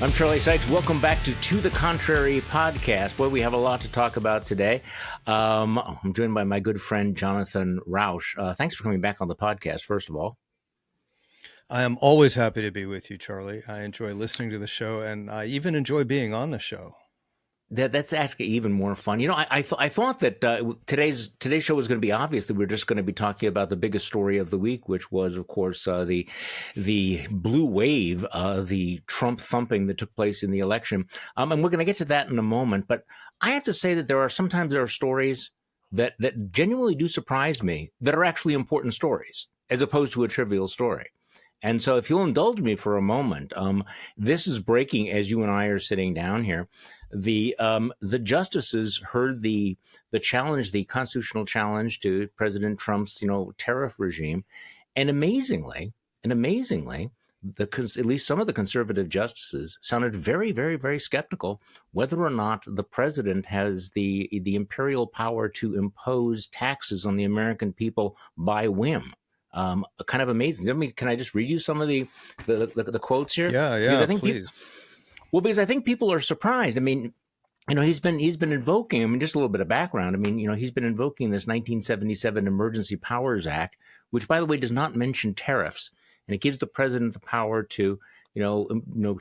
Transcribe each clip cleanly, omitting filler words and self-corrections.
I'm Charlie Sykes. Welcome back to the Contrary podcast. Boy, we have a lot to talk about today. I'm joined by my good friend, Jonathan Rauch. Thanks for coming back on the podcast, first of all. I am always happy to be with you, Charlie. I enjoy listening to the show, and I even enjoy being on the show. That's actually even more fun. You know, I thought that today's show was going to be obvious that we were just going to be talking about the biggest story of the week, which was, of course, the blue wave, the Trump thumping that took place in the election. And we're going to get to that in a moment. But I have to say that there are stories that genuinely do surprise me that are actually important stories, as opposed to a trivial story. And so if you'll indulge me for a moment, this is breaking as you and I are sitting down here. The justices heard the challenge, the constitutional challenge to President Trump's, tariff regime. And amazingly, at least some of the conservative justices sounded very, very, very skeptical whether or not the president has the imperial power to impose taxes on the American people by whim. Kind of amazing. I mean, can I just read you some of the quotes here? Yeah, please. Because I think people are surprised. I mean, he's been invoking. I mean, just a little bit of background. I mean, he's been invoking this 1977 Emergency Powers Act, which, by the way, does not mention tariffs, and it gives the president the power to,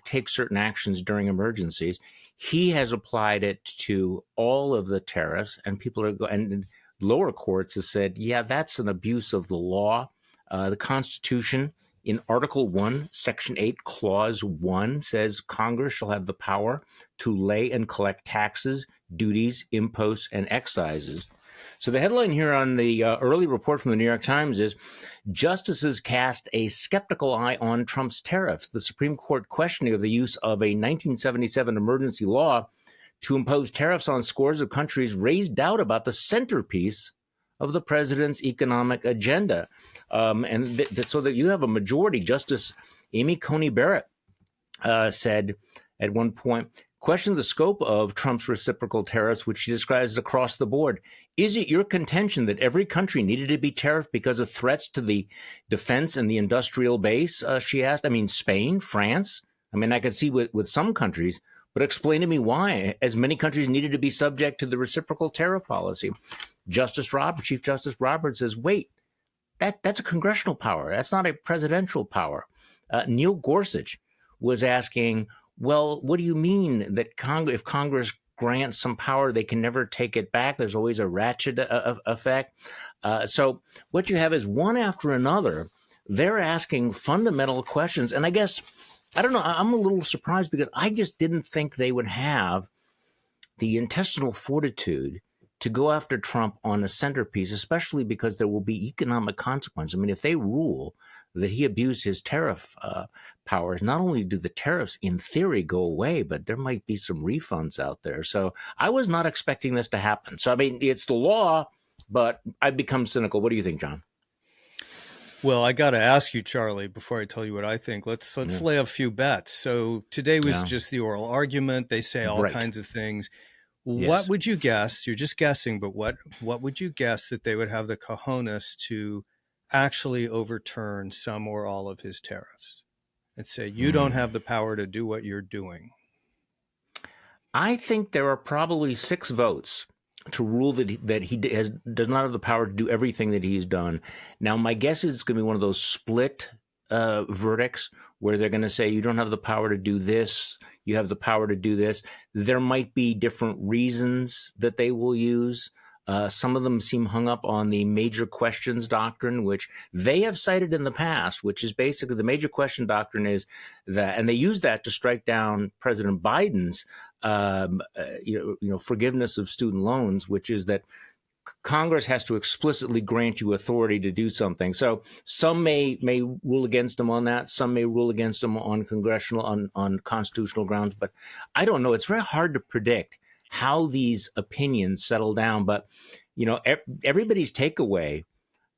take certain actions during emergencies. He has applied it to all of the tariffs, and and lower courts have said, yeah, that's an abuse of the law. The Constitution, in Article 1, Section 8, Clause 1, says Congress shall have the power to lay and collect taxes, duties, imposts, and excises. So the headline here on the early report from the New York Times is, justices cast a skeptical eye on Trump's tariffs. The Supreme Court questioning of the use of a 1977 emergency law to impose tariffs on scores of countries raised doubt about the centerpiece of the president's economic agenda. So that you have a majority, Justice Amy Coney Barrett said at one point, questioned the scope of Trump's reciprocal tariffs, which she describes as across the board. Is it your contention that every country needed to be tariffed because of threats to the defense and the industrial base? She asked. I mean, Spain, France. I mean, I could see with some countries, but explain to me why as many countries needed to be subject to the reciprocal tariff policy. Chief Justice Roberts says, wait, that's a congressional power. That's not a presidential power. Neil Gorsuch was asking, well, what do you mean that if Congress grants some power, they can never take it back? There's always a ratchet effect. So what you have is one after another, they're asking fundamental questions. And I guess, I don't know, I'm a little surprised because I just didn't think they would have the intestinal fortitude to go after Trump on a centerpiece, especially because there will be economic consequences. I mean, if they rule that he abused his tariff powers, not only do the tariffs in theory go away, but there might be some refunds out there. So I was not expecting this to happen. So, I mean, it's the law, but I've become cynical. What do you think, John? Well, I got to ask you, Charlie, before I tell you what I think, let's lay a few bets. So today was just the oral argument. They say all kinds of things. Yes. What would you guess? You're just guessing, but what would you guess that they would have the cojones to actually overturn some or all of his tariffs and say, you don't have the power to do what you're doing? I think there are probably 6 votes to rule that he does not have the power to do everything that he's done. Now, my guess is it's going to be one of those split verdicts where they're going to say, you don't have the power to do this, you have the power to do this. There might be different reasons that they will use. Some of them seem hung up on the major questions doctrine, which they have cited in the past, which is basically the major question doctrine is that, and they use that to strike down President Biden's forgiveness of student loans, which is that Congress has to explicitly grant you authority to do something. So some may rule against them on that. Some may rule against them on on constitutional grounds. But I don't know. It's very hard to predict how these opinions settle down. But, everybody's takeaway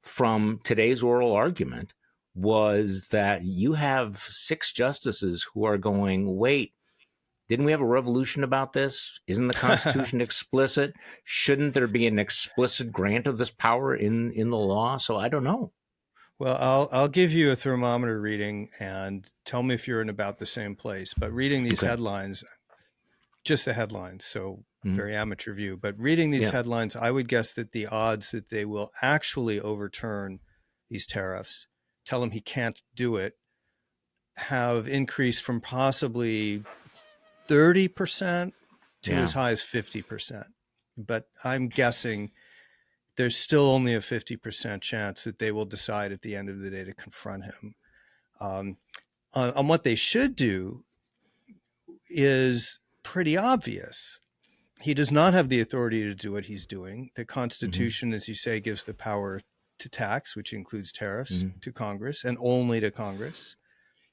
from today's oral argument was that you have 6 justices who are going, wait, didn't we have a revolution about this? Isn't the Constitution explicit? Shouldn't there be an explicit grant of this power in the law? So I don't know. Well, I'll give you a thermometer reading and tell me if you're in about the same place. But reading these headlines, just the headlines, so very amateur view, but reading these headlines, I would guess that the odds that they will actually overturn these tariffs, tell him he can't do it, have increased from possibly 30% to as high as 50%. But I'm guessing there's still only a 50% chance that they will decide at the end of the day to confront him. On what they should do is pretty obvious. He does not have the authority to do what he's doing. The Constitution, as you say, gives the power to tax, which includes tariffs, to Congress and only to Congress.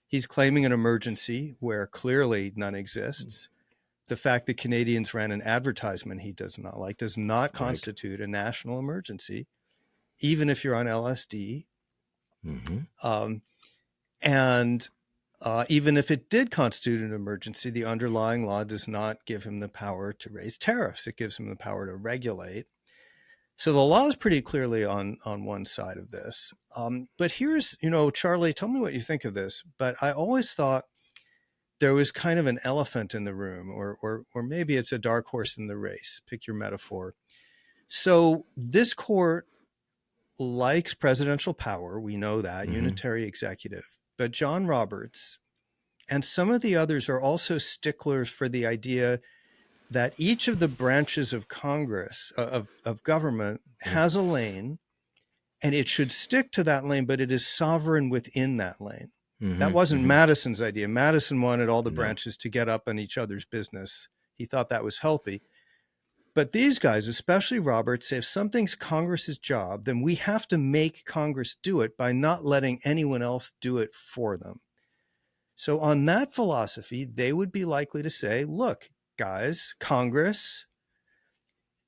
He's claiming an emergency where clearly none exists. The fact that Canadians ran an advertisement he does not like does not constitute a national emergency, even if you're on LSD. And even if it did constitute an emergency, the underlying law does not give him the power to raise tariffs. It gives him the power to regulate. So the law is pretty clearly on one side of this. But here's, Charlie, tell me what you think of this. But I always thought there was kind of an elephant in the room, or maybe it's a dark horse in the race. Pick your metaphor. So this court likes presidential power. We know that, unitary executive. But John Roberts and some of the others are also sticklers for the idea that each of the branches of Congress, of government, has a lane, and it should stick to that lane, but it is sovereign within that lane. That wasn't Madison's idea. Madison wanted all the branches to get up on each other's business. He thought that was healthy. But these guys, especially Roberts, say if something's Congress's job, then we have to make Congress do it by not letting anyone else do it for them. So on that philosophy, they would be likely to say, look, guys, Congress,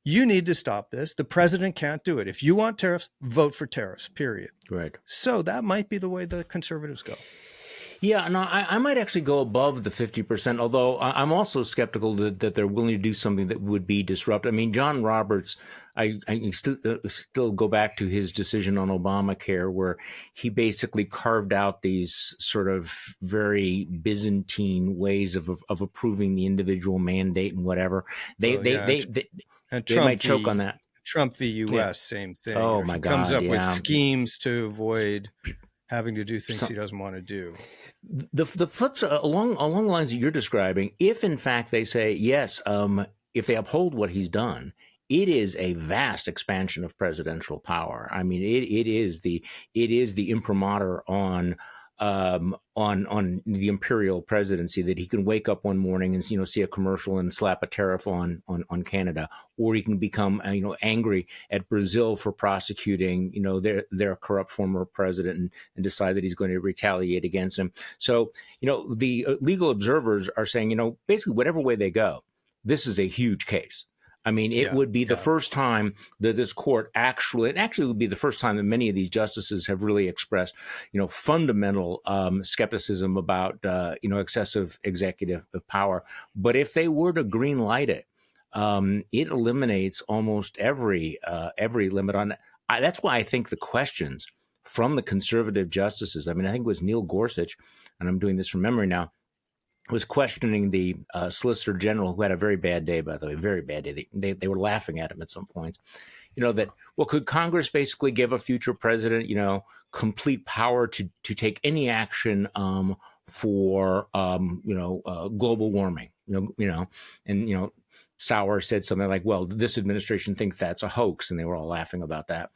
you need to stop this. The president can't do it. If you want tariffs, vote for tariffs, period. Right. So that might be the way the conservatives go. Yeah, no, I might actually go above the 50%, although I'm also skeptical that they're willing to do something that would be disruptive. I mean, John Roberts, I still go back to his decision on Obamacare, where he basically carved out these sort of very Byzantine ways of approving the individual mandate and whatever. They might choke on that. Trump v. U.S., same thing. Oh, my God. Comes up with schemes to avoid having to do things he doesn't want to do. The flips along the lines that you're describing, if in fact they say, yes, if they uphold what he's done, it is a vast expansion of presidential power. I mean, it is the imprimatur on the imperial presidency, that he can wake up one morning and see a commercial and slap a tariff on Canada, or he can become angry at Brazil for prosecuting their corrupt former president and decide that he's going to retaliate against him. So the legal observers are saying basically whatever way they go, this is a huge case. I mean, it would be the first time that this court it would be the first time that many of these justices have really expressed, fundamental skepticism about, excessive executive power. But if they were to green light it, it eliminates almost every limit on it. That's why I think the questions from the conservative justices, I mean, I think it was Neil Gorsuch, and I'm doing this from memory now, was questioning the Solicitor General, who had a very bad day, by the way, very bad day. They were laughing at him at some point, that, well, could Congress basically give a future president, complete power to take any action for, global warming, and, Sauer said something like, well, this administration thinks that's a hoax, and they were all laughing about that.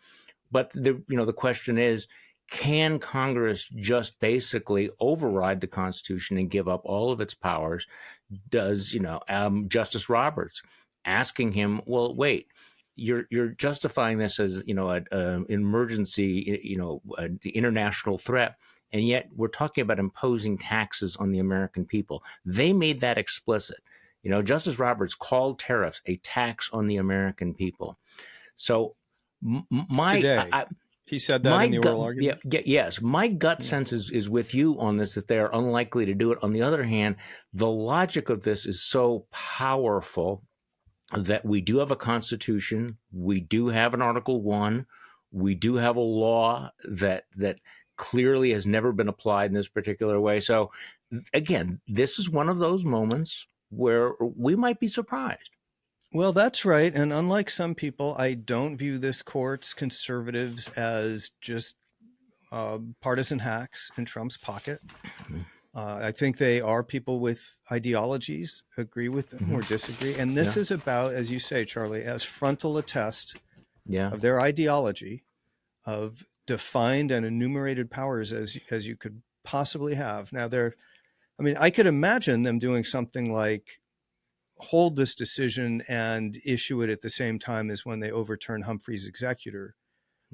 But the question is, can Congress just basically override the Constitution and give up all of its powers? Does, Justice Roberts asking him, well, wait, you're justifying this as, an emergency, an international threat, and yet we're talking about imposing taxes on the American people. They made that explicit. Justice Roberts called tariffs a tax on the American people. So he said that in the oral argument? Yes. My gut sense is with you on this, that they are unlikely to do it. On the other hand, the logic of this is so powerful that we do have a Constitution. We do have an Article 1. We do have a law that clearly has never been applied in this particular way. So again, this is one of those moments where we might be surprised. Well, that's right. And unlike some people, I don't view this court's conservatives as just partisan hacks in Trump's pocket. I think they are people with ideologies, agree with them or disagree. And this is about, as you say, Charlie, as frontal a test of their ideology, of defined and enumerated powers as you could possibly have. Now, I could imagine them doing something like hold this decision and issue it at the same time as when they overturn Humphrey's executor,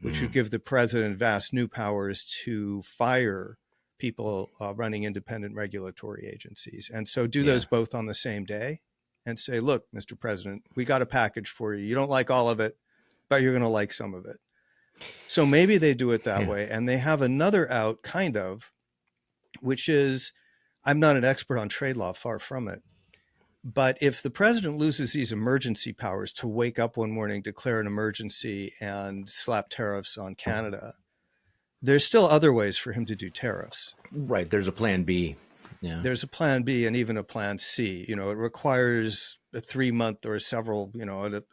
which would give the president vast new powers to fire people running independent regulatory agencies. And so do those both on the same day and say, look, Mr. President, we got a package for you. You don't like all of it, but you're going to like some of it. So maybe they do it that way. And they have another out, kind of, which is, I'm not an expert on trade law, far from it. But if the president loses these emergency powers to wake up one morning, declare an emergency, and slap tariffs on Canada, there's still other ways for him to do tariffs. Right. There's a plan B. Yeah. There's a plan B and even a plan C. It requires a 3-month or several,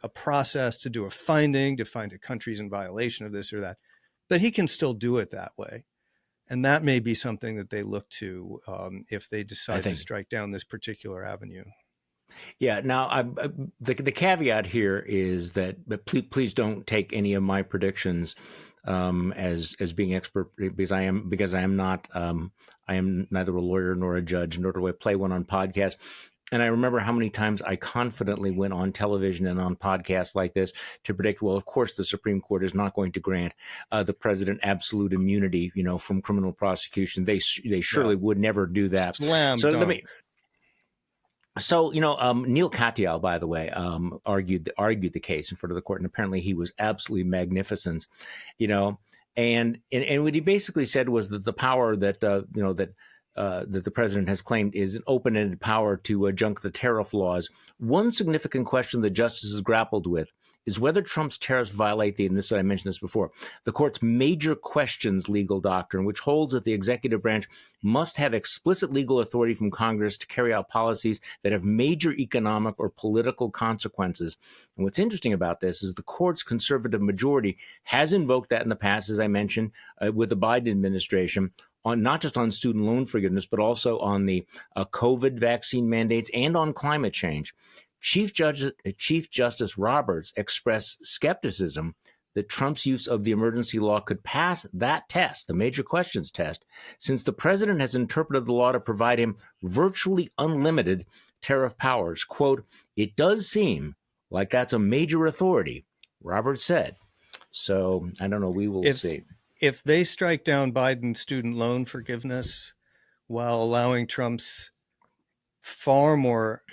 a process to do a finding, to find a country's in violation of this or that. But he can still do it that way. And that may be something that they look to if they decide to strike down this particular avenue. Yeah. Now, the caveat here is that please don't take any of my predictions as being expert, because I am not I am neither a lawyer nor a judge, nor do I play one on podcast. And I remember how many times I confidently went on television and on podcasts like this to predict, well, of course, the Supreme Court is not going to grant the president absolute immunity, from criminal prosecution. They surely would never do that. Slam dunk. So, Neil Katyal, by the way, argued the case in front of the court, and apparently he was absolutely magnificent, and what he basically said was that the power that the president has claimed is an open-ended power to junk the tariff laws. One significant question the justices grappled with is whether Trump's tariffs violate and I mentioned this before, the court's major questions legal doctrine, which holds that the executive branch must have explicit legal authority from Congress to carry out policies that have major economic or political consequences. And what's interesting about this is the court's conservative majority has invoked that in the past, as I mentioned, with the Biden administration, on not just on student loan forgiveness, but also on the COVID vaccine mandates and on climate change. Chief Justice Roberts expressed skepticism that Trump's use of the emergency law could pass that test, the major questions test, since the president has interpreted the law to provide him virtually unlimited tariff powers. Quote, "It does seem like that's a major authority," Roberts said. So I don't know. We will see. If they strike down Biden's student loan forgiveness while allowing Trump's far more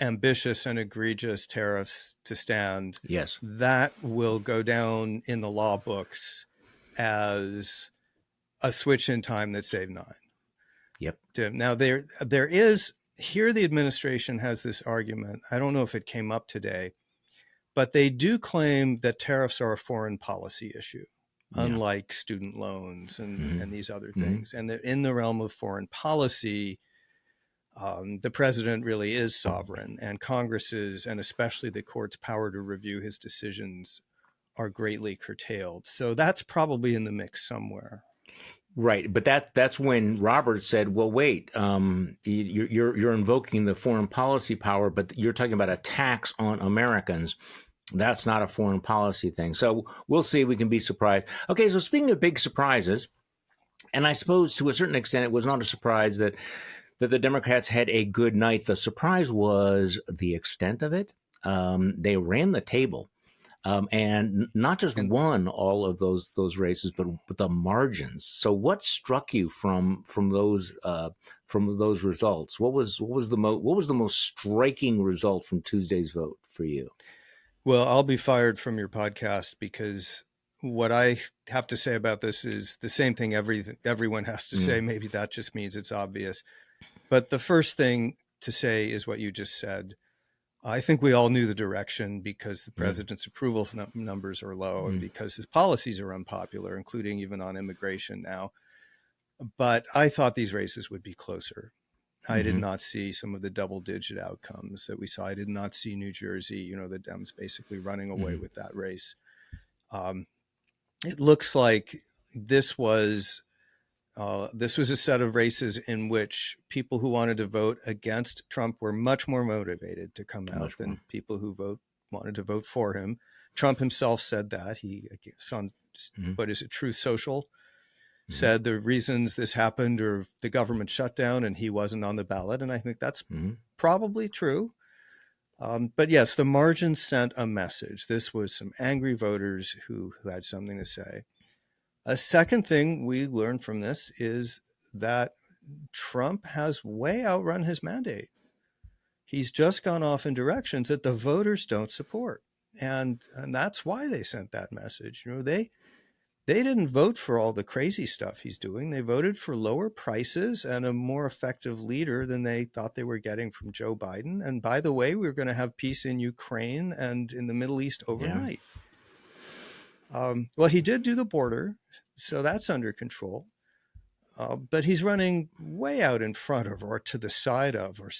ambitious and egregious tariffs to stand, yes, that will go down in the law books as a switch in time that saved 9. Yep. Now there is here, the administration has this argument. I don't know if it came up today, but they do claim that tariffs are a foreign policy issue, unlike student loans and these other things. And that in the realm of foreign policy, the president really is sovereign, and Congress's, and especially the court's, power to review his decisions are greatly curtailed. So that's probably in the mix somewhere. Right, but that's when Roberts said, "Well, wait, you're invoking the foreign policy power, but you're talking about a tax on Americans. That's not a foreign policy thing." So we'll see. We can be surprised. Okay, so speaking of big surprises, and I suppose to a certain extent it was not a surprise that the Democrats had a good night. The surprise was the extent of it. They ran the table, and not just won all of those races, but the margins. So, what struck you from those results? What was the most striking result from Tuesday's vote for you? Well, I'll be fired from your podcast, because what I have to say about this is the same thing everyone has to say. Maybe that just means it's obvious. But the first thing to say is what you just said. I think we all knew the direction because the president's approval numbers are low and because his policies are unpopular, including even on immigration now. But I thought these races would be closer. I did not see some of the double-digit outcomes that we saw. I did not see New Jersey, the Dems basically running away with that race. It looks like this was a set of races in which people who wanted to vote against Trump were much more motivated to come out than people who wanted to vote for him. Trump himself said that. He, on what is it, Truth Social, said the reasons this happened are the government shutdown and he wasn't on the ballot. And I think that's probably true. But yes, the margins sent a message. This was some angry voters who had something to say. A second thing we learned from this is that Trump has way outrun his mandate. He's just gone off in directions that the voters don't support. And that's why they sent that message. They didn't vote for all the crazy stuff he's doing. They voted for lower prices and a more effective leader than they thought they were getting from Joe Biden. And by the way, we're going to have peace in Ukraine and in the Middle East overnight. Yeah. Well, he did do the border, so that's under control. But he's running way out in front of or to the side of or,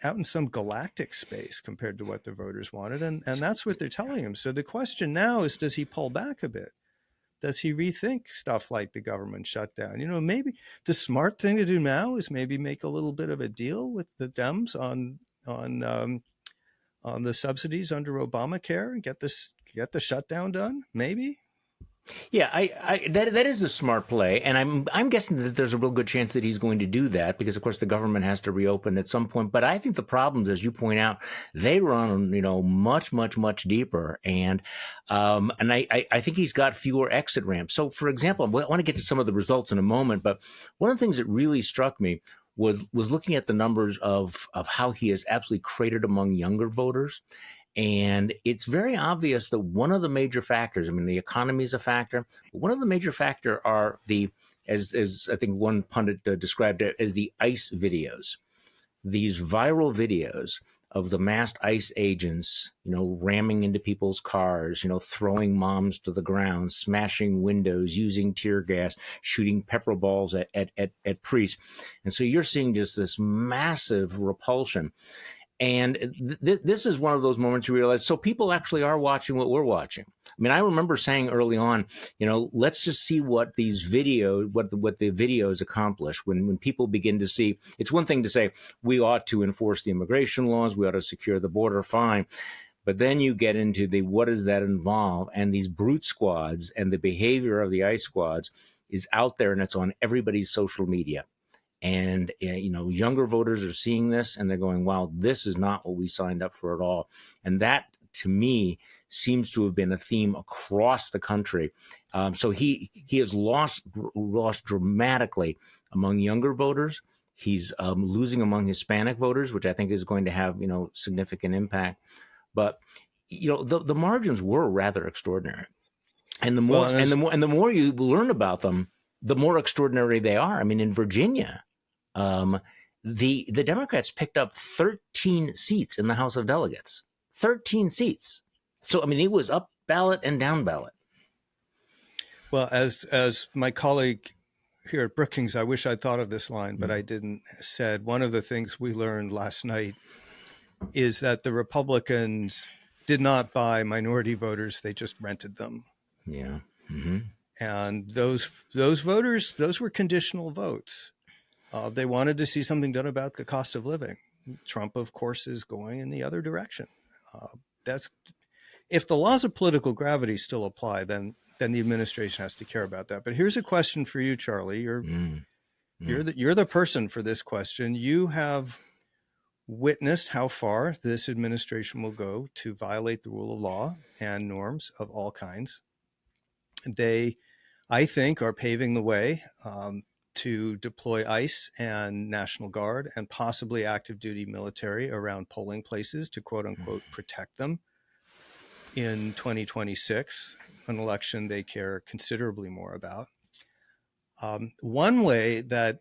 out in some galactic space compared to what the voters wanted. And that's what they're telling him. So the question now is, does he pull back a bit? Does he rethink stuff like the government shutdown? Maybe the smart thing to do now is maybe make a little bit of a deal with the Dems on the subsidies under Obamacare and get the shutdown done. Maybe. Yeah, that is a smart play, and I'm guessing that there's a real good chance that he's going to do that because, of course, the government has to reopen at some point. But I think the problems, as you point out, they run much, much, much deeper, and I think he's got fewer exit ramps. So, for example, I want to get to some of the results in a moment, but one of the things that really struck me was looking at the numbers of how he has absolutely cratered among younger voters. And it's very obvious that one of the major factors, the economy is a factor, but one of the major factor are as I think one pundit described it, as the ICE videos, these viral videos of the masked ICE agents, ramming into people's cars, throwing moms to the ground, smashing windows, using tear gas, shooting pepper balls at priests. And so you're seeing just this massive repulsion. And this is one of those moments you realize, so people actually are watching what we're watching. I remember saying early on, let's just see what the videos accomplish when people begin to see. It's one thing to say, we ought to enforce the immigration laws, we ought to secure the border, fine. But then you get into what does that involve? And these brute squads and the behavior of the ICE squads is out there and it's on everybody's social media. And, younger voters are seeing this and they're going, wow, this is not what we signed up for at all. And that, to me, seems to have been a theme across the country. So he has lost dramatically among younger voters. He's losing among Hispanic voters, which I think is going to have, significant impact. But, the margins were rather extraordinary. And the more you learn about them, the more extraordinary they are. In Virginia, the Democrats picked up 13 seats in the House of Delegates. 13 seats. So, it was up ballot and down ballot. Well, as my colleague here at Brookings, I wish I'd thought of this line, but I didn't, said one of the things we learned last night is that the Republicans did not buy minority voters. They just rented them. Yeah. Mm-hmm. And those voters, those were conditional votes. They wanted to see something done about the cost of living. Trump, of course, is going in the other direction. If the laws of political gravity still apply, then the administration has to care about that. But here's a question for you, Charlie. You're the person for this question. You have witnessed how far this administration will go to violate the rule of law and norms of all kinds. They, I think, are paving the way to deploy ICE and National Guard and possibly active duty military around polling places to, quote unquote, protect them in 2026, an election they care considerably more about. One way that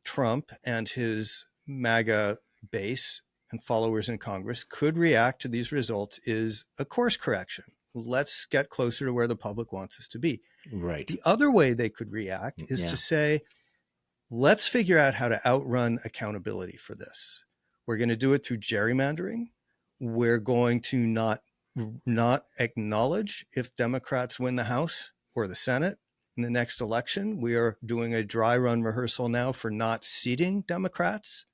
Trump and his MAGA base and followers in Congress could react to these results is a course correction. Let's get closer to where the public wants us to be. Right. The other way they could react is to say, let's figure out how to outrun accountability for this. We're going to do it through gerrymandering. We're going to not acknowledge if Democrats win the House or the Senate in the next election. We are doing a dry run rehearsal now for not seating Democrats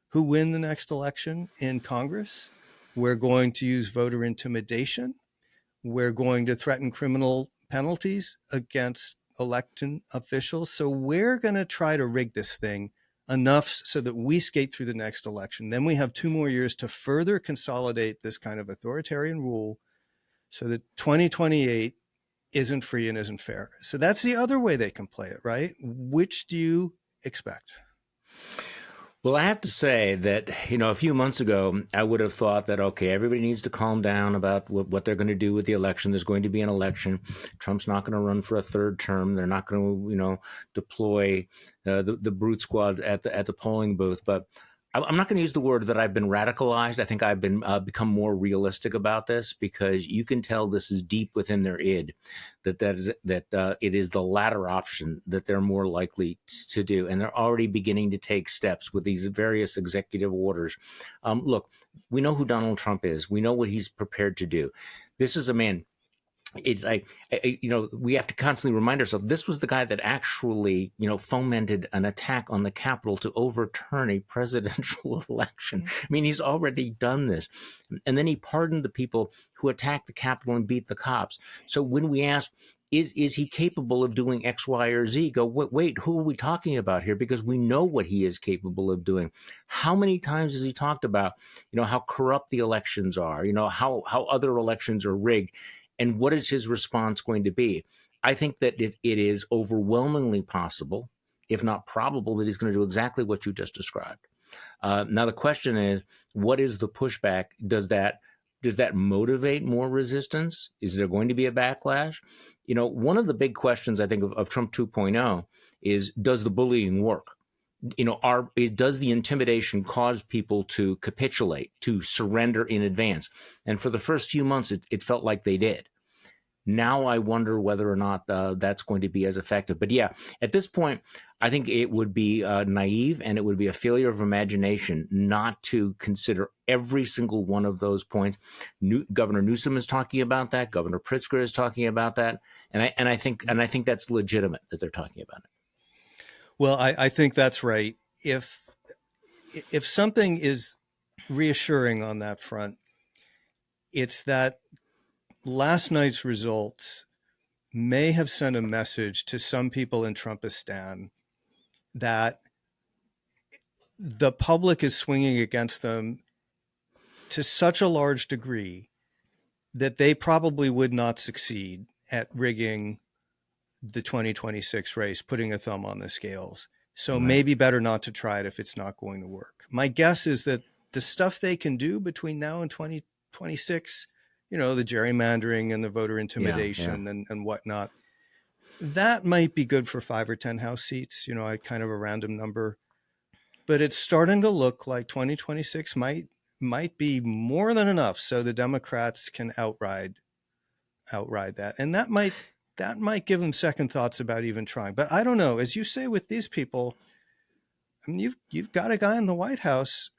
who win the next election in Congress. We're going to use voter intimidation. We're going to threaten criminal penalties against elected officials. So we're going to try to rig this thing enough so that we skate through the next election. Then we have 2 more years to further consolidate this kind of authoritarian rule so that 2028 isn't free and isn't fair. So that's the other way they can play it, right? Which do you expect? Well, I have to say that, a few months ago, I would have thought that, okay, everybody needs to calm down about what they're going to do with the election. There's going to be an election. Trump's not going to run for a third term. They're not going to, deploy the brute squad at the polling booth. But I'm not going to use the word that I've been radicalized. I think I've been become more realistic about this, because you can tell this is deep within their id that it is the latter option that they're more likely to do, and they're already beginning to take steps with these various executive orders. Look, we know who Donald Trump is. We know what he's prepared to do. This is a man. It's like, we have to constantly remind ourselves, this was the guy that actually, fomented an attack on the Capitol to overturn a presidential election. I mean, he's already done this. And then he pardoned the people who attacked the Capitol and beat the cops. So when we ask, is he capable of doing X, Y, or Z? Go, wait, who are we talking about here? Because we know what he is capable of doing. How many times has he talked about, how corrupt the elections are, how other elections are rigged? And what is his response going to be? I think that it is overwhelmingly possible, if not probable, that he's going to do exactly what you just described. Now, the question is, what is the pushback? Does that motivate more resistance? Is there going to be a backlash? One of the big questions, I think, of Trump 2.0 is, does the bullying work? Does the intimidation cause people to capitulate, to surrender in advance? And for the first few months, it felt like they did. Now I wonder whether or not that's going to be as effective. But yeah, at this point, I think it would be naive, and it would be a failure of imagination not to consider every single one of those points. Governor Newsom is talking about that. Governor Pritzker is talking about that, and I think that's legitimate that they're talking about it. Well, I think that's right. If something is reassuring on that front, it's that last night's results may have sent a message to some people in Trumpistan that the public is swinging against them to such a large degree that they probably would not succeed at rigging the 2026 race, putting a thumb on the scales. So right. Maybe better not to try it if it's not going to work. My guess is that the stuff they can do between now and 2026, the gerrymandering and the voter intimidation and whatnot, that might be good for 5 or 10 House seats, I kind of a random number. But it's starting to look like 2026 might be more than enough so the Democrats can outride that. And that might give them second thoughts about even trying. But I don't know. As you say with these people, I mean, you've got a guy in the White House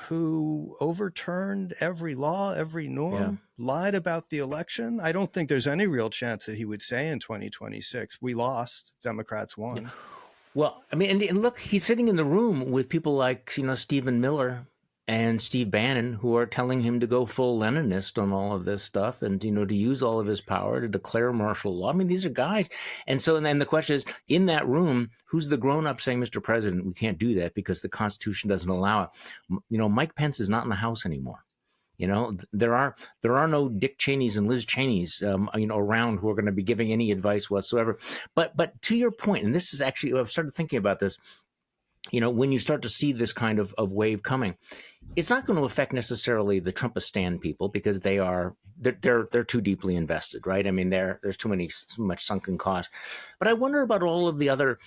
who overturned every law, every norm, lied about the election. I don't think there's any real chance that he would say in 2026, we lost, Democrats won. Well, I mean, and look, he's sitting in the room with people like, Stephen Miller and Steve Bannon, who are telling him to go full Leninist on all of this stuff and, to use all of his power to declare martial law. I mean, these are guys. And so, and then the question is, in that room, who's the grown-up saying, Mr. President, we can't do that because the Constitution doesn't allow it? Mike Pence is not in the House anymore. There are no Dick Cheneys and Liz Cheneys, around who are going to be giving any advice whatsoever. But to your point, and this is actually, I've started thinking about this, when you start to see this kind of wave coming, it's not going to affect necessarily the Trumpistan people because they're too deeply invested, right? I mean, there's too much sunken cost. But I wonder about all of the other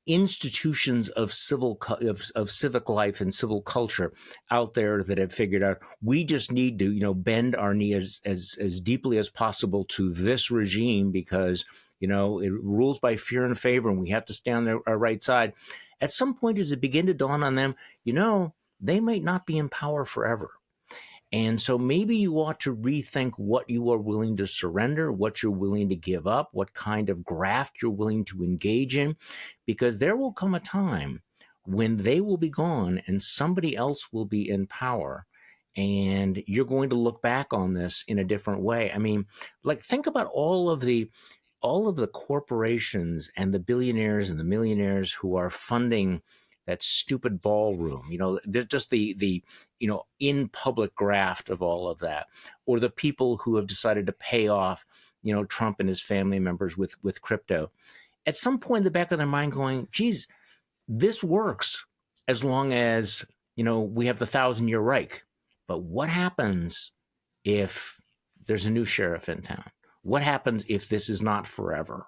institutions of civic life and civil culture out there that have figured out we just need to, bend our knee as deeply as possible to this regime because, it rules by fear and favor and we have to stand on our right side. At some point, does it begin to dawn on them, they might not be in power forever. And so maybe you ought to rethink what you are willing to surrender, what you're willing to give up, what kind of graft you're willing to engage in, because there will come a time when they will be gone and somebody else will be in power. And you're going to look back on this in a different way. I mean, like, think about all of the corporations and the billionaires and the millionaires who are funding that stupid ballroom, there's just the in public graft of all of that, or the people who have decided to pay off, Trump and his family members with crypto. At some point in the back of their mind going, geez, this works as long as, we have the 1,000-year Reich. But what happens if there's a new sheriff in town? What happens if this is not forever?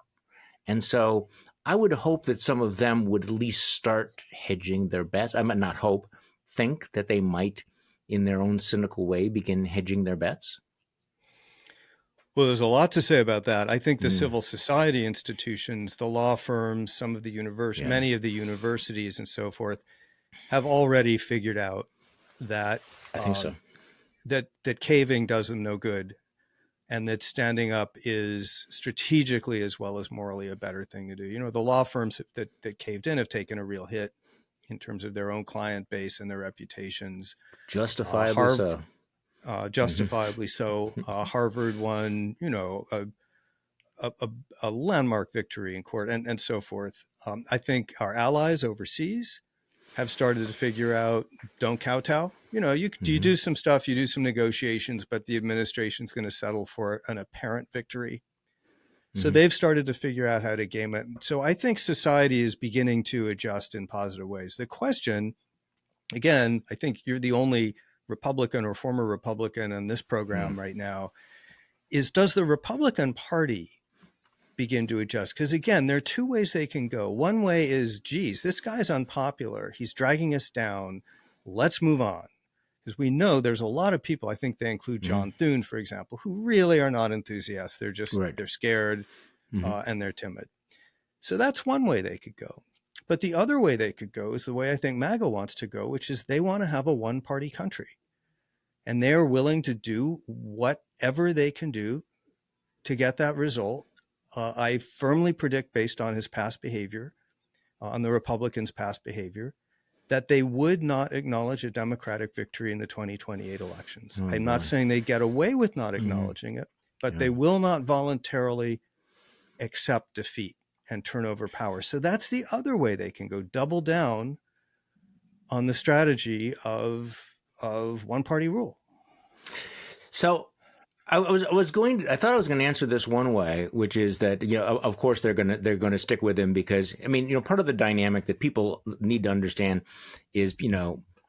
And so I would hope that some of them would at least start hedging their bets. I might not hope, think that they might, in their own cynical way, begin hedging their bets. Well, there's a lot to say about that. I think the civil society institutions, the law firms, some of the many of the universities and so forth have already figured out that I think so. that caving does them no good. And that standing up is strategically as well as morally a better thing to do. The law firms that caved in have taken a real hit in terms of their own client base and their reputations. Justifiably so. Justifiably so. Harvard won, a landmark victory in court and so forth. I think our allies overseas have started to figure out, don't kowtow. You do some stuff, you do some negotiations, but the administration's going to settle for an apparent victory. So they've started to figure out how to game it. So I think society is beginning to adjust in positive ways. The question, again, I think you're the only Republican or former Republican on this program right now, is does the Republican Party begin to adjust? Because again, there are two ways they can go. One way is, geez, this guy's unpopular. He's dragging us down. Let's move on. Because we know there's a lot of people, I think they include John Thune, for example, who really are not enthusiasts. They're just, they're scared and they're timid. So that's one way they could go. But the other way they could go is the way I think MAGA wants to go, which is they want to have a one-party country. And they are willing to do whatever they can do to get that result. I firmly predict, based on his past behavior, on the Republicans' past behavior, that they would not acknowledge a Democratic victory in the 2028 elections. I'm not saying they get away with not acknowledging it, but they will not voluntarily accept defeat and turn over power. So that's the other way they can go, double down on the strategy of one-party rule. So I thought I was going to answer this one way, which is that, of course they're going to stick with him because, I mean, part of the dynamic that people need to understand is,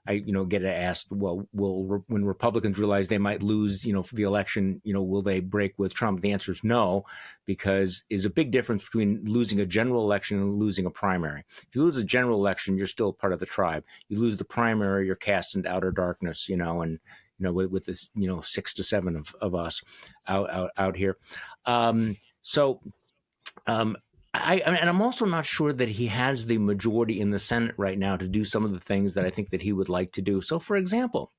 I get asked, well, when Republicans realize they might lose, for the election, will they break with Trump? The answer is no, because there's a big difference between losing a general election and losing a primary. If you lose a general election, you're still part of the tribe. You lose the primary, you're cast into outer darkness, and with this, 6 to 7 of us out here. I'm also not sure that he has the majority in the Senate right now to do some of the things that I think that he would like to do. So, for example,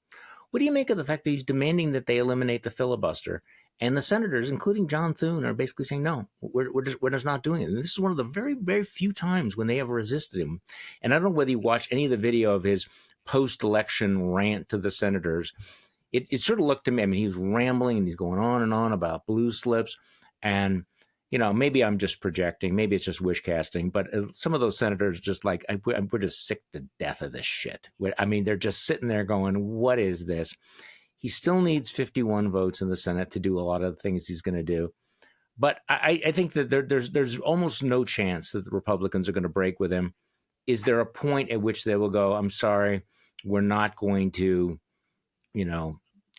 what do you make of the fact that he's demanding that they eliminate the filibuster? And the senators, including John Thune, are basically saying, no, we're just not doing it. And this is one of the very, very few times when they have resisted him. And I don't know whether you watched any of the video of his post-election rant to the senators. It sort of looked to me, I mean, he was rambling and he's going on and on about blue slips. And, maybe I'm just projecting, maybe it's just wish casting, but some of those senators just like, we're just sick to death of this shit. I mean, they're just sitting there going, what is this? He still needs 51 votes in the Senate to do a lot of the things he's going to do. But I think that there's almost no chance that the Republicans are going to break with him. Is there a point at which they will go, I'm sorry, we're not going to,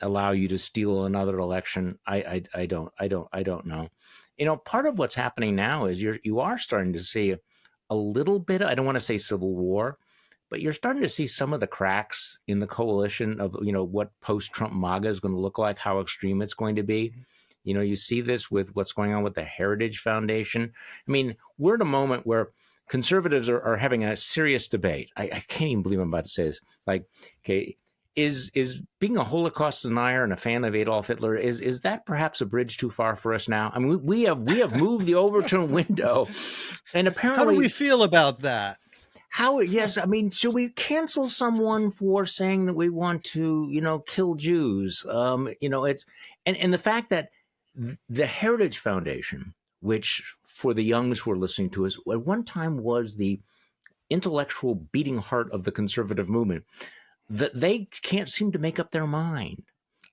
allow you to steal another election? I don't know. Part of what's happening now is you are starting to see a little bit, I don't want to say civil war, but you're starting to see some of the cracks in the coalition of, what post-Trump MAGA is going to look like, how extreme it's going to be. You see this with what's going on with the Heritage Foundation. I mean, we're at a moment where conservatives are having a serious debate. I can't even believe I'm about to say this. Like, okay, is being a Holocaust denier and a fan of Adolf Hitler, is that perhaps a bridge too far for us now? I mean, we have moved the Overton window, and apparently, how do we feel about that? Yes, I mean, should we cancel someone for saying that we want to, kill Jews? It's and the fact that the Heritage Foundation, which for the youngs who are listening to us, at one time was the intellectual beating heart of the conservative movement, that they can't seem to make up their mind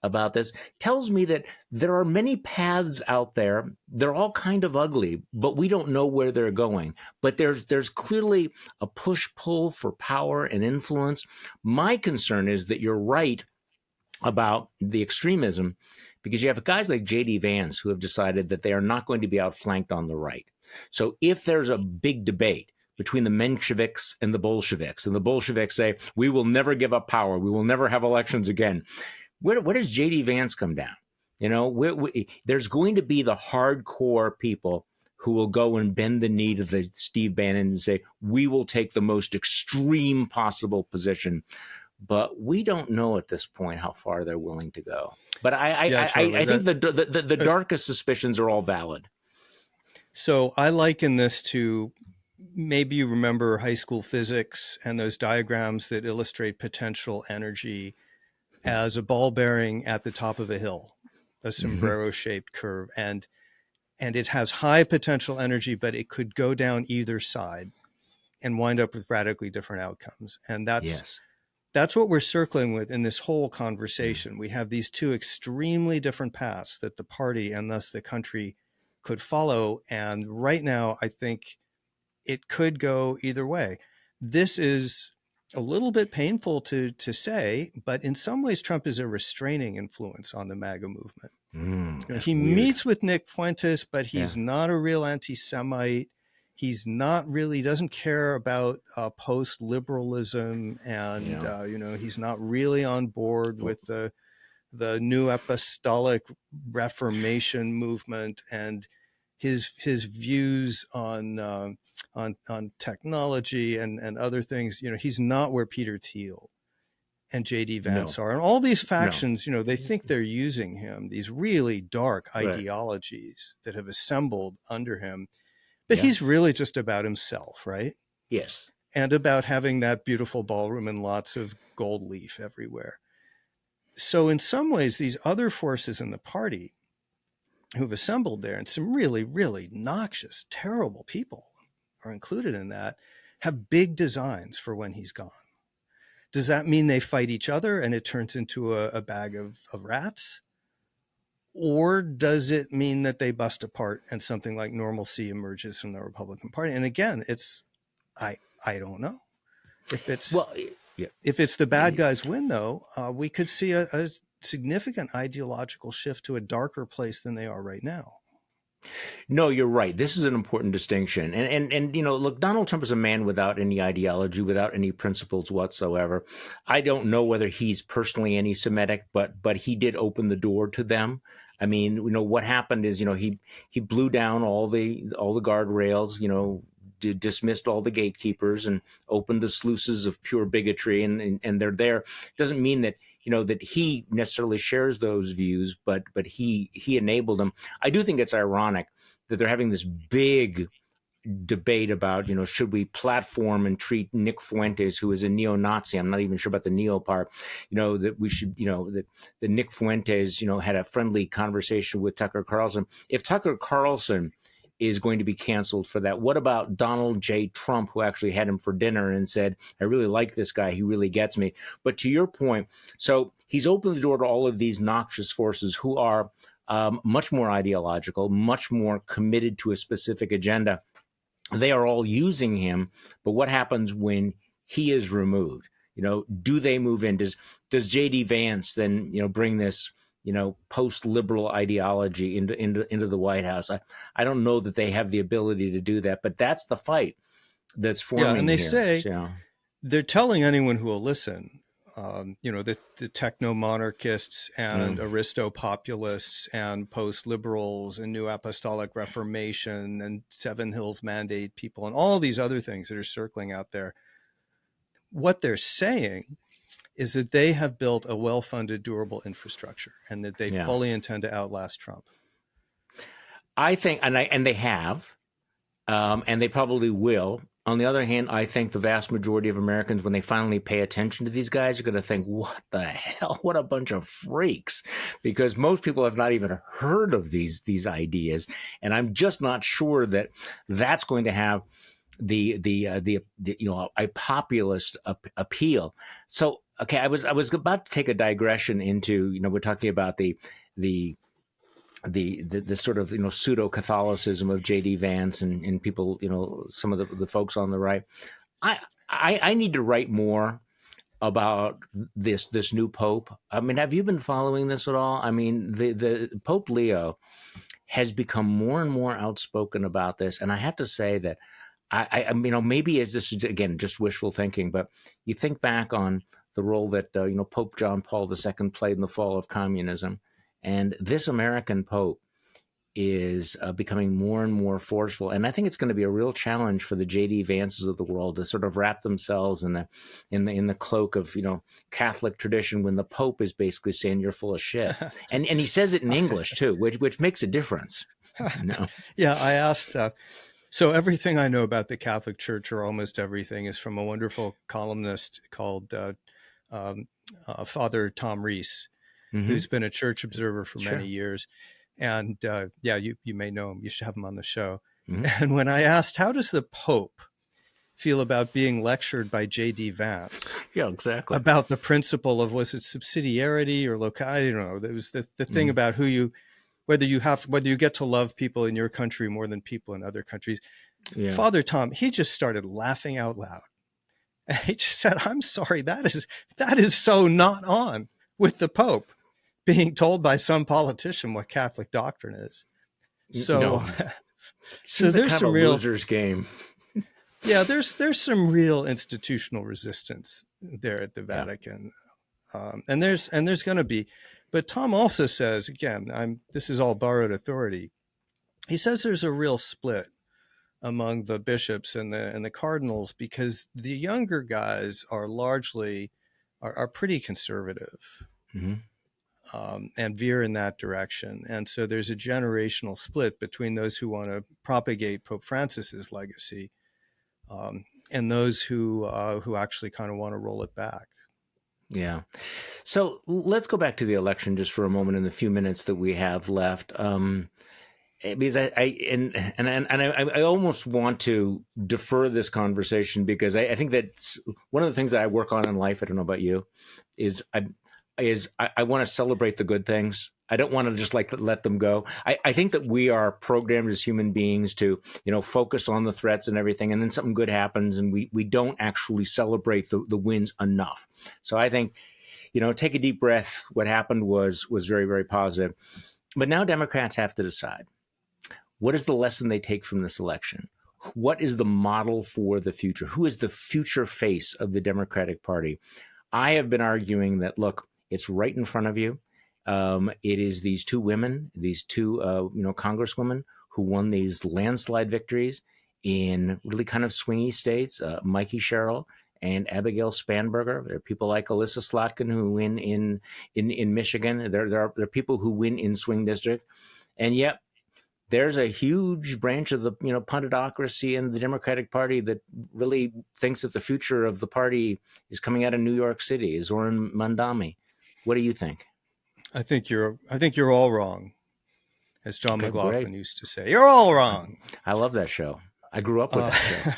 about this, tells me that there are many paths out there. They're all kind of ugly, but we don't know where they're going. But there's clearly a push-pull for power and influence. My concern is that you're right about the extremism, because you have guys like J.D. Vance who have decided that they are not going to be outflanked on the right. So if there's a big debate between the Mensheviks and the Bolsheviks say, we will never give up power, we will never have elections again, where does J.D. Vance come down? There's going to be the hardcore people who will go and bend the knee to the Steve Bannon and say, we will take the most extreme possible position. But we don't know at this point how far they're willing to go. But I think the darkest suspicions are all valid. So I liken this to, maybe you remember high school physics and those diagrams that illustrate potential energy as a ball bearing at the top of a hill, a sombrero-shaped curve. And it has high potential energy, but it could go down either side and wind up with radically different outcomes. And that's what we're circling with in this whole conversation. We have these two extremely different paths that the party and thus the country could follow. And right now, I think it could go either way. This is a little bit painful to say, but in some ways, Trump is a restraining influence on the MAGA movement. He meets with Nick Fuentes, but he's not a real anti-Semite. He's not really, doesn't care about post-liberalism, and he's not really on board with the new apostolic Reformation movement and his views on technology and other things. He's not where Peter Thiel and J.D. Vance are, and all these factions. They think they're using him. These really dark ideologies that have assembled under him. But he's really just about himself, right? Yes. And about having that beautiful ballroom and lots of gold leaf everywhere. So in some ways, these other forces in the party who've assembled there, and some really, really noxious, terrible people are included in that, have big designs for when he's gone. Does that mean they fight each other and it turns into a bag of rats? Or does it mean that they bust apart and something like normalcy emerges from the Republican Party? And again, I don't know. If it's the bad guys win, though, we could see a significant ideological shift to a darker place than they are right now. No, you're right. This is an important distinction. And look, Donald Trump is a man without any ideology, without any principles whatsoever. I don't know whether he's personally anti-Semitic, but he did open the door to them. I mean, what happened is, he blew down all the guardrails, dismissed all the gatekeepers and opened the sluices of pure bigotry, and they're there. Doesn't mean that that he necessarily shares those views, but he enabled them. I do think it's ironic that they're having this big debate about, should we platform and treat Nick Fuentes, who is a neo-Nazi? I'm not even sure about the neo part, that we should, that Nick Fuentes, had a friendly conversation with Tucker Carlson. If Tucker Carlson is going to be canceled for that, what about Donald J. Trump, who actually had him for dinner and said, I really like this guy, he really gets me? But to your point, so he's opened the door to all of these noxious forces who are much more ideological, much more committed to a specific agenda. They are all using him, but what happens when he is removed? Do they move in? Does J.D. Vance then, bring this, post-liberal ideology into the White House? I don't know that they have the ability to do that, but that's the fight. that's Yeah, forming and they here. say So, they're telling anyone who will listen, the techno-monarchists and aristopopulists and post-liberals and New Apostolic Reformation and Seven Hills Mandate people and all these other things that are circling out there. What they're saying is that they have built a well-funded, durable infrastructure and that they fully intend to outlast Trump. I think, and they have, and they probably will. On the other hand, I think the vast majority of Americans, when they finally pay attention to these guys, are going to think, what the hell? What a bunch of freaks. Because most people have not even heard of these ideas. And I'm just not sure that that's going to have the a populist appeal. So, okay, I was about to take a digression into, we're talking about the sort of pseudo Catholicism of J.D. Vance and people, some of the folks on the right. I need to write more about this new Pope. I mean, have you been following this at all? I mean, the Pope Leo has become more and more outspoken about this, and I have to say that I maybe it's this is, again, just wishful thinking, but you think back on the role that Pope John Paul II played in the fall of communism. And this American Pope is becoming more and more forceful. And I think it's going to be a real challenge for the J.D. Vances of the world to sort of wrap themselves in the cloak of, Catholic tradition when the Pope is basically saying you're full of shit. And he says it in English, too, which makes a difference. Yeah, I asked. So everything I know about the Catholic Church, or almost everything, is from a wonderful columnist called Father Tom Rees, who's been a church observer for many years. And you may know him. You should have him on the show. And when I asked, how does the Pope feel about being lectured by J.D. Vance exactly. about the principle of, was it subsidiarity or locality? I don't know. There was the thing about whether you get to love people in your country more than people in other countries. Yeah. Father Tom, he just started laughing out loud. And he just said, I'm sorry, that is so not on with the Pope being told by some politician what Catholic doctrine is. So, so there's kind some of a real loser's game. Yeah, there's some real institutional resistance there at the Vatican, and there's going to be. But Tom also says, again, this is all borrowed authority. He says there's a real split among the bishops and the cardinals because the younger guys are largely are pretty conservative. And veer in that direction. And so there's a generational split between those who want to propagate Pope Francis's legacy and those who actually kind of want to roll it back. Yeah. So let's go back to the election just for a moment in the few minutes that we have left. Because I almost want to defer this conversation because I think that's one of the things that I work on in life. I don't know about you, is I want to celebrate the good things. I don't want to just let them go. I think that we are programmed as human beings to, focus on the threats and everything. And then something good happens and we don't actually celebrate the wins enough. So I think, take a deep breath. What happened was very, very positive. But now Democrats have to decide, what is the lesson they take from this election? What is the model for the future? Who is the future face of the Democratic Party? I have been arguing that, look, it's right in front of you. It is these two women, these two, congresswomen who won these landslide victories in really kind of swingy states, Mikey Sherrill and Abigail Spanberger. There are people like Alyssa Slotkin who win in Michigan. There are people who win in swing district. And yet there's a huge branch of the punditocracy in the Democratic Party that really thinks that the future of the party is coming out of New York City, is Zoran Mandami. What do you think? I think you're all wrong, as John McLaughlin used to say. You're all wrong. I love that show. I grew up with that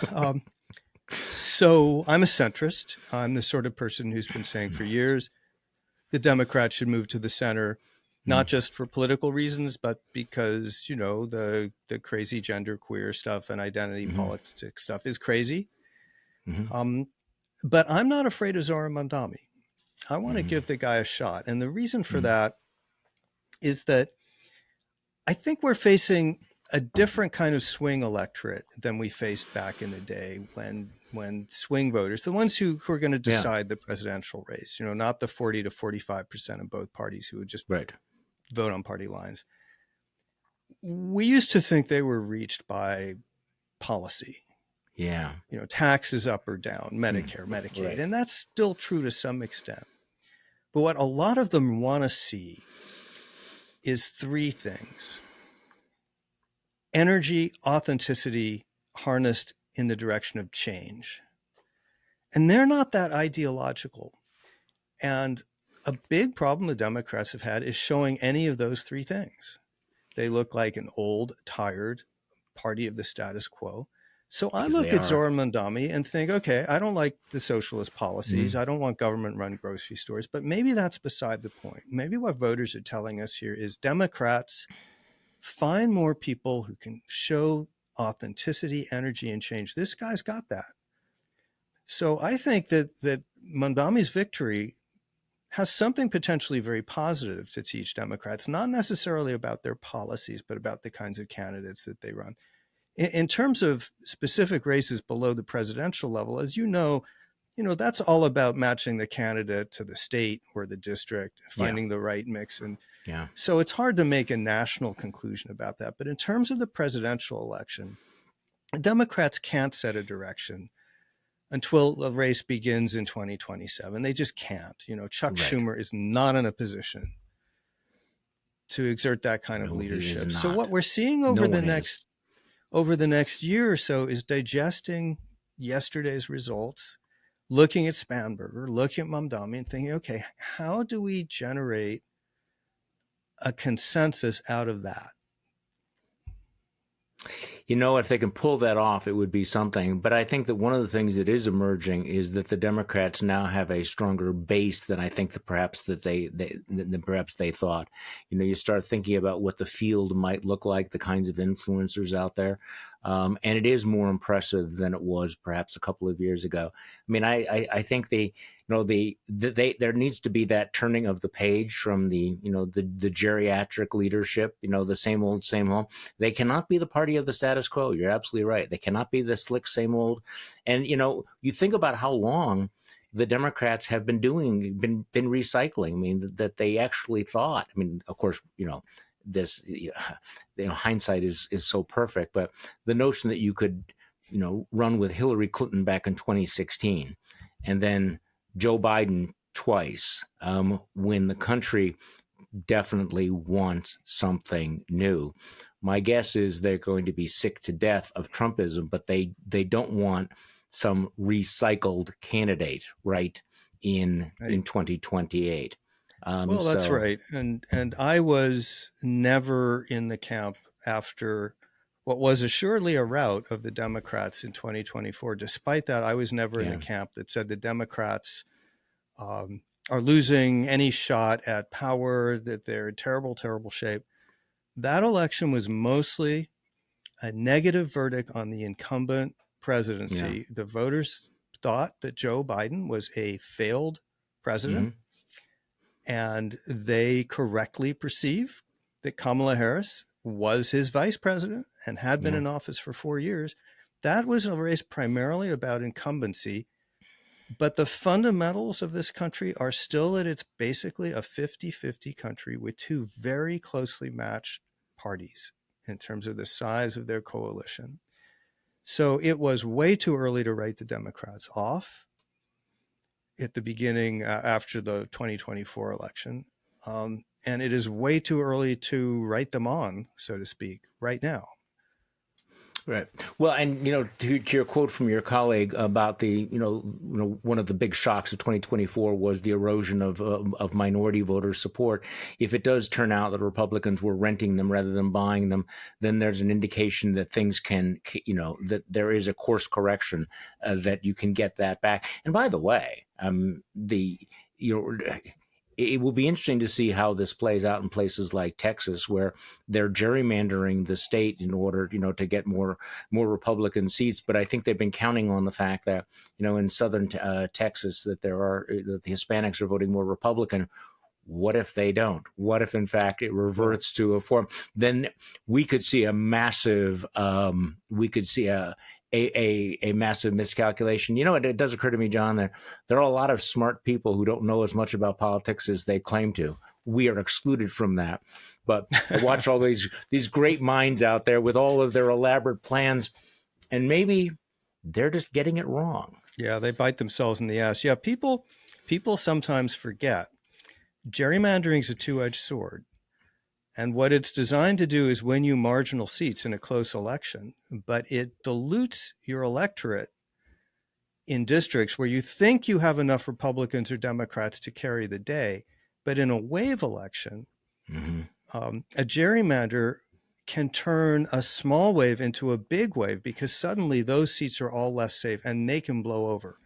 show. So I'm a centrist. I'm the sort of person who's been saying for years the Democrats should move to the center, not just for political reasons, but because, the crazy gender queer stuff and identity politics stuff is crazy. But I'm not afraid of Zoran Mandami. I want to give the guy a shot. And the reason for that is that I think we're facing a different kind of swing electorate than we faced back in the day when swing voters, the ones who are going to decide the presidential race, not the 40 to 45% of both parties who would just vote on party lines. We used to think they were reached by policy. Yeah. Taxes up or down, Medicare, Medicaid, and that's still true to some extent. But what a lot of them want to see is three things: energy, authenticity, harnessed in the direction of change. And they're not that ideological. And a big problem the Democrats have had is showing any of those three things. They look like an old, tired party of the status quo. So I look at Zoran Mondani and think, okay, I don't like the socialist policies. I don't want government-run grocery stores, but maybe that's beside the point. Maybe what voters are telling us here is Democrats find more people who can show authenticity, energy, and change. This guy's got that. So I think that Mondani's victory has something potentially very positive to teach Democrats, not necessarily about their policies, but about the kinds of candidates that they run. In terms of specific races below the presidential level, as you know, that's all about matching the candidate to the state or the district, finding the right mix. And so it's hard to make a national conclusion about that. But in terms of the presidential election, Democrats can't set a direction until a race begins in 2027. They just can't. Chuck Schumer is not in a position to exert that kind of leadership. So what we're seeing over the next year or so is digesting yesterday's results, looking at Spanberger, looking at Mondani, and thinking, okay, how do we generate a consensus out of that? If they can pull that off, it would be something. But I think that one of the things that is emerging is that the Democrats now have a stronger base than I think that perhaps they thought. You start thinking about what the field might look like, the kinds of influencers out there. And it is more impressive than it was perhaps a couple of years ago. I mean, I think there needs to be that turning of the page from the geriatric leadership, the same old. They cannot be the party of the status quo. You're absolutely right. They cannot be the slick same old. And, you think about how long the Democrats have been recycling. I mean, that they actually thought, of course, this, hindsight is so perfect, but the notion that you could, run with Hillary Clinton back in 2016 and then Joe Biden twice, when the country definitely wants something new. My guess is they're going to be sick to death of Trumpism, but they don't want some recycled candidate in 2028. Well, that's right. And I was never in the camp after what was assuredly a rout of the Democrats in 2024. Despite that, I was never in the camp that said the Democrats are losing any shot at power, that they're in terrible, terrible shape. That election was mostly a negative verdict on the incumbent presidency. The voters thought that Joe Biden was a failed president. And they correctly perceived that Kamala Harris was his vice president and had been in office for 4 years. That was a race primarily about incumbency. But the fundamentals of this country are still that it's basically a 50-50 country with two very closely matched parties in terms of the size of their coalition. So it was way too early to write the Democrats off at the beginning after the 2024 election. And it is way too early to write them on, so to speak, right now. Right. Well, and, to your quote from your colleague about the, one of the big shocks of 2024 was the erosion of minority voter support. If it does turn out that Republicans were renting them rather than buying them, then there's an indication that things can, that there is a course correction that you can get that back. And by the way, it will be interesting to see how this plays out in places like Texas, where they're gerrymandering the state in order, to get more Republican seats. But I think they've been counting on the fact that, in southern Texas, that the Hispanics are voting more Republican. What if they don't? What if, in fact, it reverts to a form? Then we could see a massive, a massive miscalculation. You know, it does occur to me, John, that there are a lot of smart people who don't know as much about politics as they claim to. We are excluded from that. But I watch all these great minds out there with all of their elaborate plans, and maybe they're just getting it wrong. Yeah, they bite themselves in the ass. Yeah, people sometimes forget gerrymandering is a two-edged sword. And what it's designed to do is win you marginal seats in a close election, but it dilutes your electorate in districts where you think you have enough Republicans or Democrats to carry the day. But in a wave election, a gerrymander can turn a small wave into a big wave because suddenly those seats are all less safe and they can blow over.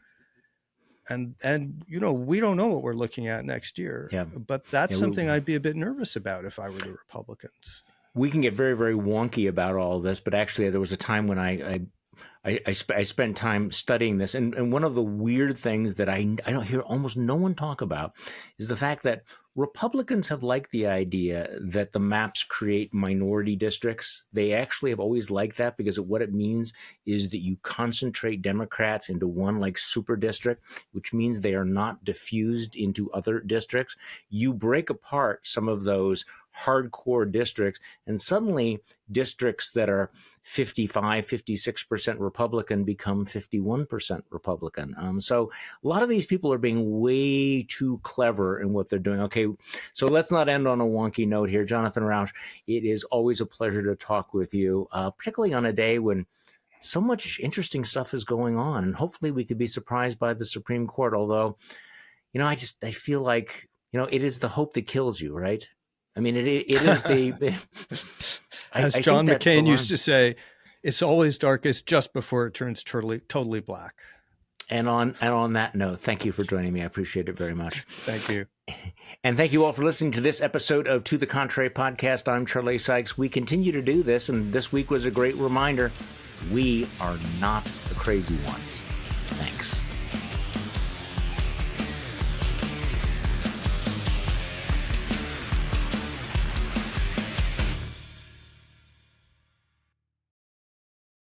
And you know, we don't know what we're looking at next year, but that's something I'd be a bit nervous about if I were the Republicans. We can get very, very wonky about all this, but actually there was a time when I spent time studying this. And one of the weird things that I don't hear almost no one talk about is the fact that Republicans have liked the idea that the maps create minority districts. They actually have always liked that because what it means is that you concentrate Democrats into one like super district, which means they are not diffused into other districts. You break apart some of those hardcore districts, and suddenly districts that are 55, 56% Republican become 51% Republican. So a lot of these people are being way too clever in what they're doing. Okay, so let's not end on a wonky note here. Jonathan Rauch, it is always a pleasure to talk with you, particularly on a day when so much interesting stuff is going on, and hopefully we could be surprised by the Supreme Court. Although, you know, I feel like, you know, it is the hope that kills you, right? I mean, it is the... As John McCain used to say, it's always darkest just before it turns totally black. And on that note, thank you for joining me. I appreciate it very much. Thank you. And thank you all for listening to this episode of To the Contrary podcast. I'm Charlie Sykes. We continue to do this, and this week was a great reminder. We are not the crazy ones. Thanks.